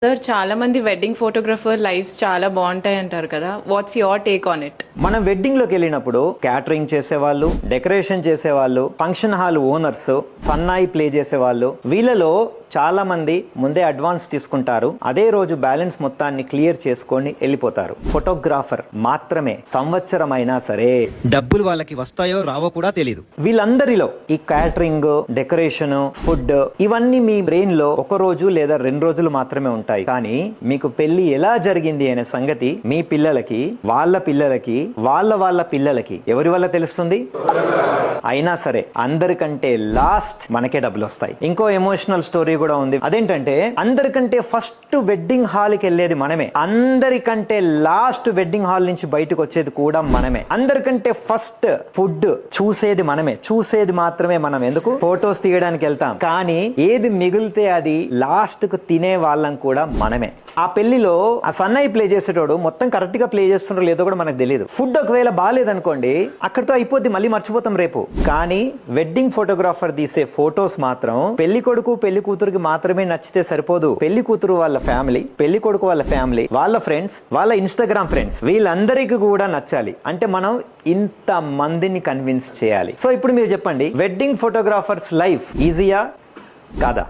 Sir చాలా మంది wedding photographer lifes చాలా బాగుంటాయి అంటారు కదా. What's your take on it? మనం వెడ్డింగ్ లోకి వెళ్ళినప్పుడు క్యాటరింగ్ చేసేవాళ్ళు, డెకరేషన్ చేసేవాళ్ళు, ఫంక్షన్ హాల్ ఓనర్స్, సన్నాయి ప్లే చేసేవాళ్ళు, వీళ్ళలో చాలా మంది ముందే అడ్వాన్స్ తీసుకుంటారు. అదే రోజు బ్యాలెన్స్ మొత్తాన్ని క్లియర్ చేసుకొని వెళ్ళిపోతారు. ఫోటోగ్రాఫర్ మాత్రమే సంవత్సరం అయినా సరే డబ్బులు వాళ్ళకి వస్తాయో రావో కూడా తెలియదు. వీళ్ళందరిలో ఈ క్యాటరింగ్, డెకరేషన్, ఫుడ్ ఇవన్నీ మీ బ్రెయిన్ లో ఒక రోజు లేదా 2 రోజులు మాత్రమే ఉంటాయి. కానీ మీకు పెళ్లి ఎలా జరిగింది అనే సంగతి మీ పిల్లలకి, వాళ్ళ పిల్లలకి, వాళ్ళ పిల్లలకి ఎవరి వల్ల తెలుస్తుంది? అయినా సరే అందరికంటే లాస్ట్ మనకే డబ్బులు వస్తాయి. ఇంకో ఎమోషనల్ స్టోరీ కూడా ఉంది. అదేంటంటే అందరికంటే ఫస్ట్ వెడ్డింగ్ హాల్ కి వెళ్ళేది మనమే, అందరికంటే లాస్ట్ వెడ్డింగ్ హాల్ నుంచి బయటకు వచ్చేది కూడా మనమే, అందరికంటే ఫస్ట్ ఫుడ్ చూసేది మనమే, చూసేది మాత్రమే మనం. ఎందుకు? ఫొటోస్ తీయడానికి వెళ్తాం, కానీ ఏది మిగిలితే అది లాస్ట్ కు తినే వాళ్ళం కూడా మనమే. ఆ పెళ్లిలో ఆ సన్నాయి ప్లే చేసేటోడు మొత్తం కరెక్ట్ గా ప్లే చేస్తున్నారో లేదో కూడా మనకు తెలియదు. ఫుడ్ ఒకవేళ బాగాలేదనుకోండి, అక్కడితో అయిపోద్ది, మళ్ళీ మర్చిపోతాం రేపు. కానీ వెడ్డింగ్ ఫోటోగ్రాఫర్ తీసే ఫొటోస్ మాత్రం పెళ్లి కొడుకు పెళ్లి కూతురుకి మాత్రమే నచ్చితే సరిపోదు. పెళ్లి కూతురు వాళ్ళ ఫ్యామిలీ, పెళ్లి కొడుకు వాళ్ళ ఫ్యామిలీ, వాళ్ళ ఫ్రెండ్స్, వాళ్ళ ఇన్స్టాగ్రామ్ ఫ్రెండ్స్, వీళ్ళందరికీ కూడా నచ్చాలి. అంటే మనం ఇంత మందిని కన్విన్స్ చేయాలి. సో ఇప్పుడు మీరు చెప్పండి, వెడ్డింగ్ ఫోటోగ్రాఫర్స్ లైఫ్ ఈజీయా కాదా?